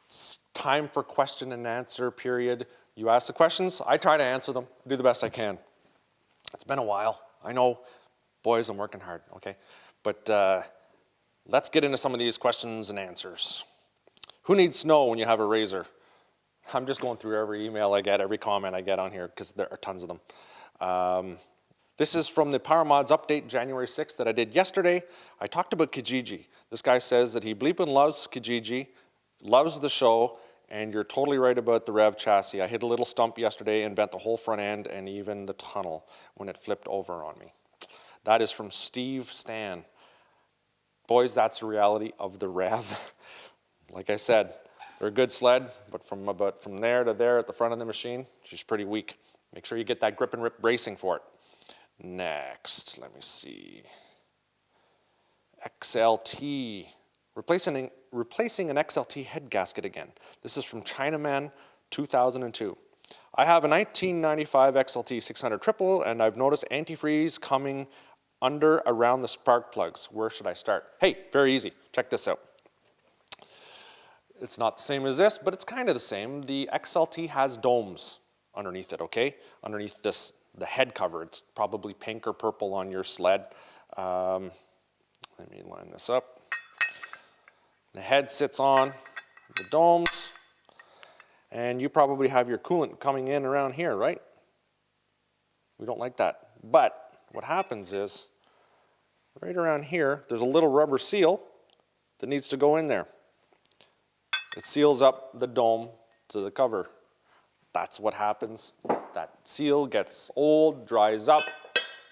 It's time for question and answer period. You ask the questions, I try to answer them, do the best I can. It's been a while. I know, boys, I'm working hard, okay? But let's get into some of these questions and answers. Who needs snow when you have a razor? I'm just going through every email I get, every comment I get on here, because there are tons of them. This is from the PowerModz update, January 6th, that I did yesterday. I talked about Kijiji. This guy says that he bleeping loves Kijiji, loves the show, and you're totally right about the Rev chassis. I hit a little stump yesterday and bent the whole front end and even the tunnel when it flipped over on me. That is from Steve Stan. Boys, that's the reality of the Rev. Like I said, they're a good sled, but from there to there at the front of the machine, she's pretty weak. Make sure you get that grip and rip bracing for it. Next, let me see. XLT. Replacing an XLT head gasket again. This is from Chinaman 2002. I have a 1995 XLT 600 triple and I've noticed antifreeze coming under around the spark plugs. Where should I start? Hey, very easy. Check this out. It's not the same as this, but it's kind of the same. The XLT has domes underneath it, okay? Underneath this, the head cover. It's probably pink or purple on your sled. Let me line this up. The head sits on the domes, and you probably have your coolant coming in around here, right? We don't like that. But what happens is, right around here, there's a little rubber seal that needs to go in there. It seals up the dome to the cover. That's what happens. That seal gets old, dries up,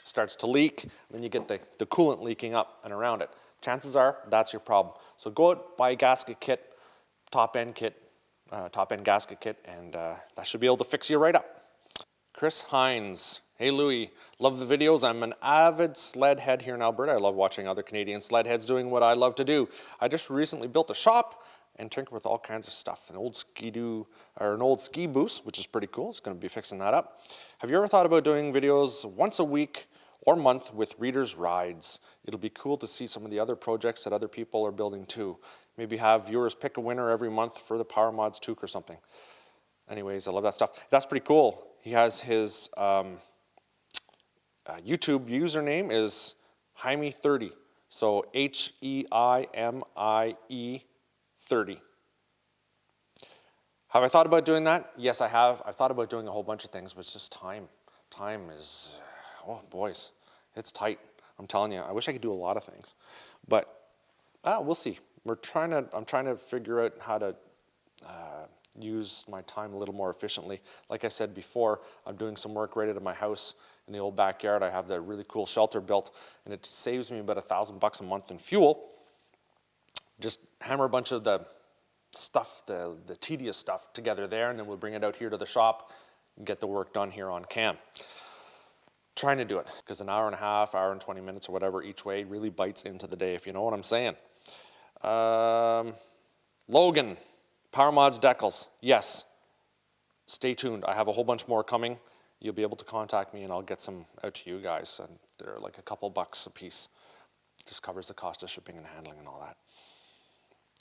starts to leak, and then you get the coolant leaking up and around it. Chances are that's your problem. So go out, buy a gasket kit, top-end gasket kit, and that should be able to fix you right up. Chris Hines. Hey Louie, love the videos. I'm an avid sled head here in Alberta. I love watching other Canadian sled heads doing what I love to do. I just recently built a shop and tinker with all kinds of stuff. An old ski boost, which is pretty cool. It's going to be fixing that up. Have you ever thought about doing videos once a week or month with readers' rides? It'll be cool to see some of the other projects that other people are building too. Maybe have viewers pick a winner every month for the PowerModz Toque or something. Anyways, I love that stuff. That's pretty cool. He has his YouTube username is Jaime30. So Heimie 30. Have I thought about doing that? Yes, I have. I've thought about doing a whole bunch of things, but it's just time. Time is, oh boys, it's tight. I'm telling you, I wish I could do a lot of things. But we'll see. I'm trying to figure out how to use my time a little more efficiently. Like I said before, I'm doing some work right out of my house in the old backyard. I have that really cool shelter built, and it saves me about $1,000 a month in fuel. Just hammer a bunch of the stuff, the tedious stuff together there, and then we'll bring it out here to the shop and get the work done here on cam. Trying to do it, because an hour and a half, hour and 20 minutes or whatever each way really bites into the day, if you know what I'm saying. Logan, PowerModz decals. Yes, stay tuned. I have a whole bunch more coming. You'll be able to contact me and I'll get some out to you guys. And they're like a couple bucks a piece. Just covers the cost of shipping and handling and all that.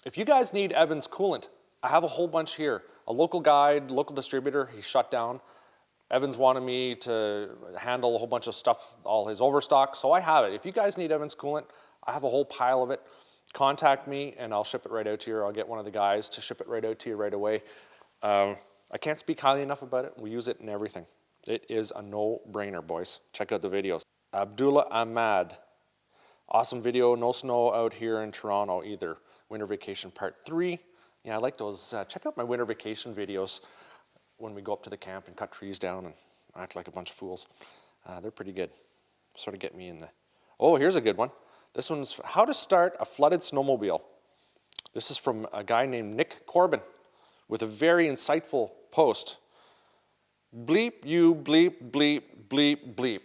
If you guys need Evans coolant, I have a whole bunch here. A local guide, local distributor, he shut down. Evans wanted me to handle a whole bunch of stuff, all his overstock, so I have it. If you guys need Evans coolant, I have a whole pile of it. Contact me and I'll ship it right out to you, or I'll get one of the guys to ship it right out to you right away. I can't speak highly enough about it. We use it in everything. It is a no-brainer, boys. Check out the videos. Abdullah Ahmad. Awesome video. No snow out here in Toronto either. Winter Vacation Part 3. Yeah, I like those. Check out my winter vacation videos when we go up to the camp and cut trees down and act like a bunch of fools. They're pretty good. Sort of get me in the... Oh, here's a good one. This one's how to start a flooded snowmobile. This is from a guy named Nick Corbin with a very insightful post. Bleep you, bleep, bleep, bleep, bleep.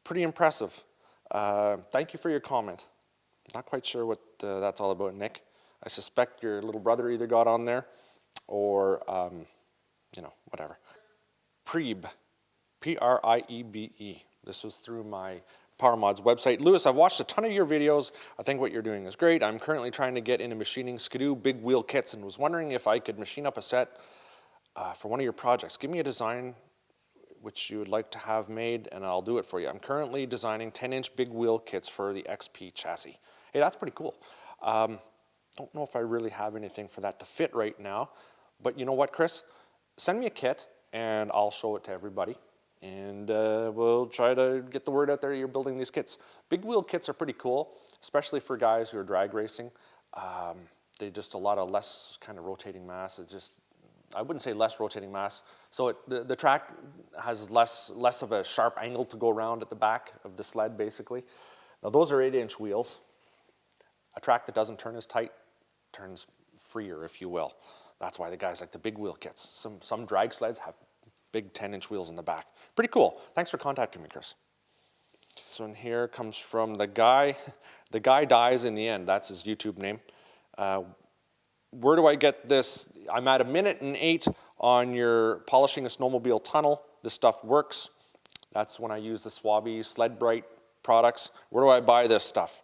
Pretty impressive. Thank you for your comment. Not quite sure what that's all about, Nick. I suspect your little brother either got on there or, you know, whatever. Priebe, P-R-I-E-B-E. This was through my PowerModz website. Lewis, I've watched a ton of your videos. I think what you're doing is great. I'm currently trying to get into machining Skidoo big wheel kits and was wondering if I could machine up a set for one of your projects. Give me a design which you would like to have made, and I'll do it for you. I'm currently designing 10-inch big wheel kits for the XP chassis. Hey, that's pretty cool. Don't know if I really have anything for that to fit right now, but you know what, Chris? Send me a kit, and I'll show it to everybody, and we'll try to get the word out there you're building these kits. Big wheel kits are pretty cool, especially for guys who are drag racing. They just a lot of less kind of rotating mass. It's just, I wouldn't say less rotating mass. So the track has less of a sharp angle to go around at the back of the sled, basically. Now those are 8-inch wheels. A track that doesn't turn as tight turns freer, if you will. That's why the guys like the big wheel kits. Some drag sleds have big 10-inch wheels in the back. Pretty cool. Thanks for contacting me, Chris. This one here comes from the guy dies in the end. That's his YouTube name. Where do I get this? I'm at 1:08 on your polishing a snowmobile tunnel. This stuff works. That's when I use the Swabby Sled Bright products. Where do I buy this stuff?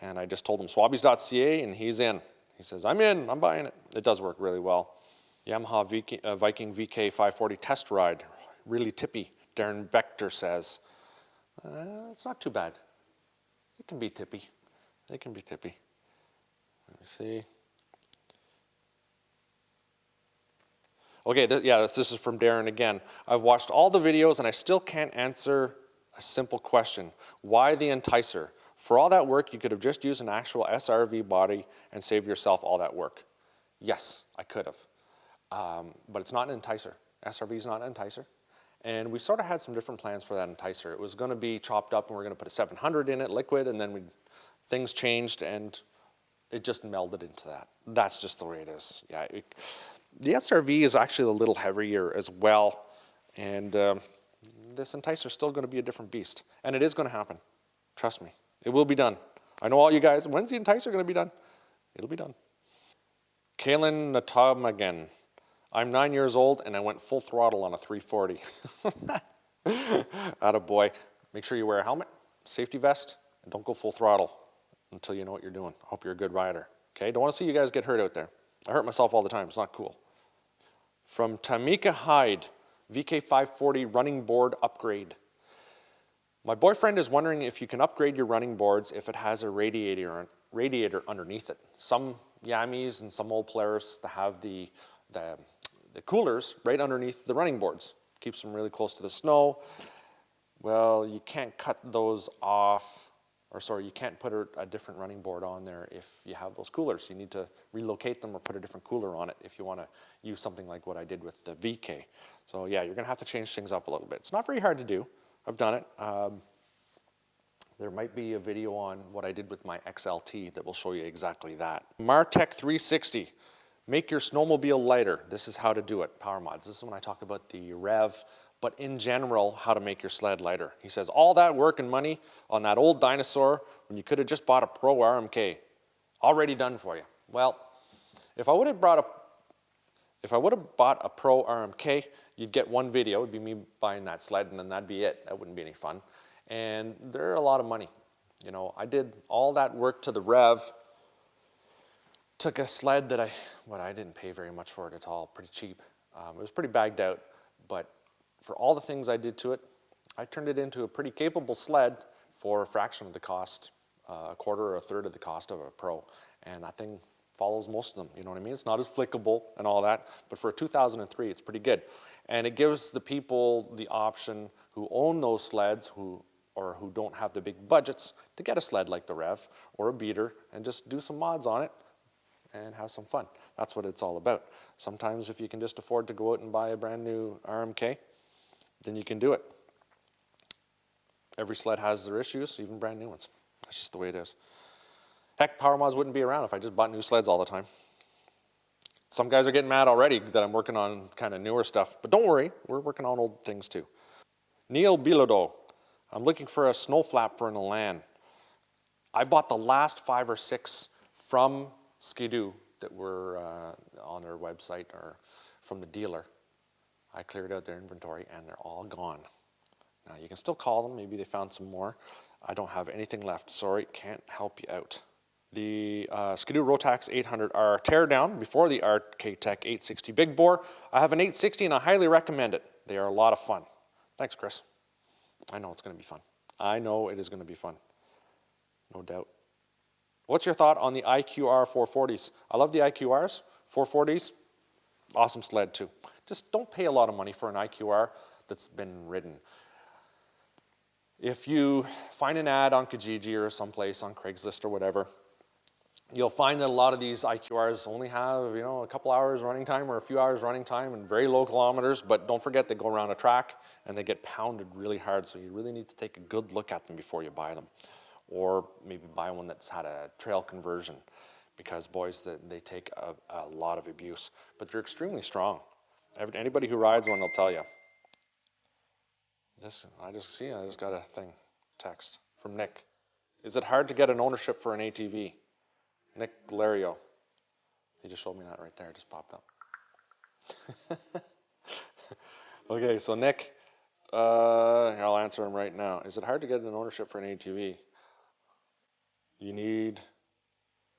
And I just told him swabbies.ca, and he's in. He says, I'm in, I'm buying it. It does work really well. Yamaha Viking VK 540 test ride. Really tippy, Darren Vector says. It's not too bad. It can be tippy. It can be tippy. Let me see. Okay, this is from Darren again. I've watched all the videos and I still can't answer a simple question. Why the enticer? For all that work, you could have just used an actual SRV body and saved yourself all that work. Yes, I could have. But it's not an enticer. SRV is not an enticer. And we sort of had some different plans for that enticer. It was going to be chopped up and we are going to put a 700 in it, liquid, and then things changed and it just melded into that. That's just the way it is. Yeah. The SRV is actually a little heavier as well, and this enticer is still going to be a different beast, and it is going to happen. Trust me, it will be done. I know all you guys, when's the enticer going to be done? It'll be done. Kaylin Natamagan. I'm 9 years old, and I went full throttle on a 340. Attaboy. Make sure you wear a helmet, safety vest, and don't go full throttle until you know what you're doing. I hope you're a good rider. Okay, don't want to see you guys get hurt out there. I hurt myself all the time. It's not cool. From Tamika Hyde, VK540 running board upgrade. My boyfriend is wondering if you can upgrade your running boards if it has a radiator underneath it. Some Yamis and some old Polaris that have the coolers right underneath the running boards. Keeps them really close to the snow. Well, you can't cut those off. Or sorry, you can't put a different running board on there if you have those coolers. You need to relocate them or put a different cooler on it if you want to use something like what I did with the VK. So yeah, you're going to have to change things up a little bit. It's not very hard to do. I've done it. There might be a video on what I did with my XLT that will show you exactly that. Martech 360, make your snowmobile lighter. This is how to do it, PowerModz. This is when I talk about the rev, but in general, how to make your sled lighter. He says, all that work and money on that old dinosaur when you could have just bought a Pro RMK. Already done for you. Well, if I would have bought a Pro RMK, you'd get one video. It would be me buying that sled, and then that'd be it. That wouldn't be any fun. And they're a lot of money. You know, I did all that work to the rev, took a sled that I didn't pay very much for it at all, pretty cheap. It was pretty bagged out, but for all the things I did to it, I turned it into a pretty capable sled for a fraction of the cost, a quarter or a third of the cost of a Pro. And that thing follows most of them, you know what I mean? It's not as flickable and all that, but for a 2003, it's pretty good. And it gives the people the option who own those sleds who don't have the big budgets to get a sled like the Rev or a beater and just do some mods on it and have some fun. That's what it's all about. Sometimes if you can just afford to go out and buy a brand new RMK, then you can do it. Every sled has their issues, even brand new ones. That's just the way it is. Heck, PowerModz wouldn't be around if I just bought new sleds all the time. Some guys are getting mad already that I'm working on kind of newer stuff, but don't worry, we're working on old things too. Neil Bilodeau, I'm looking for a snow flap for an Elan. I bought the last 5 or 6 from Skidoo that were on their website or from the dealer. I cleared out their inventory and they're all gone. Now you can still call them, maybe they found some more. I don't have anything left. Sorry, can't help you out. The Skidoo Rotax 800R teardown before the RK Tech 860 Big Bore. I have an 860 and I highly recommend it. They are a lot of fun. Thanks, Chris. I know it's going to be fun. I know it is going to be fun. No doubt. What's your thought on the IQR 440s? I love the IQRs. 440s, awesome sled too. Just don't pay a lot of money for an IQR that's been ridden. If you find an ad on Kijiji or someplace on Craigslist or whatever, you'll find that a lot of these IQRs only have, a couple hours running time or a few hours running time and very low kilometers, but don't forget they go around a track and they get pounded really hard, so you really need to take a good look at them before you buy them. Or maybe buy one that's had a trail conversion, because boys, they take a lot of abuse, but they're extremely strong. Anybody who rides one will tell you. I just got a text from Nick. Is it hard to get an ownership for an ATV? Nick Lario. He just showed me that right there, it just popped up. Okay, so Nick, I'll answer him right now. Is it hard to get an ownership for an ATV?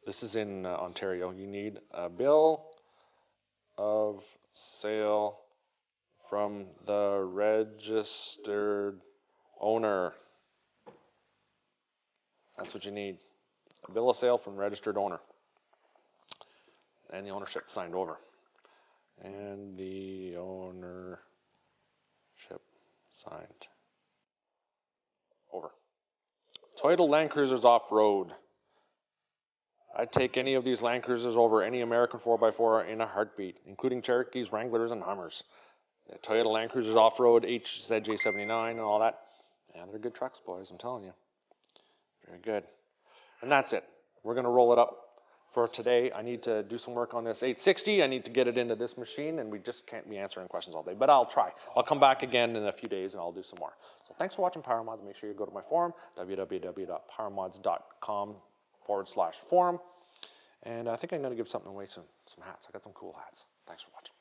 This is in Ontario, you need a bill of sale from the registered owner. That's what you need. A bill of sale from registered owner. And the ownership signed over. And the ownership signed over. Toyota Land Cruisers off-road. I'd take any of these Land Cruisers over any American 4x4 in a heartbeat, including Cherokees, Wranglers, and Hummers. The Toyota Land Cruisers off-road, HZJ79 and all that. Yeah, they're good trucks, boys, I'm telling you. Very good. And that's it. We're going to roll it up for today. I need to do some work on this 860. I need to get it into this machine, and we just can't be answering questions all day. But I'll try. I'll come back again in a few days, and I'll do some more. So thanks for watching PowerModz. Make sure you go to my forum, www.powermodz.com/forum. And I think I'm going to give something away soon. Some hats. I got some cool hats. Thanks for watching.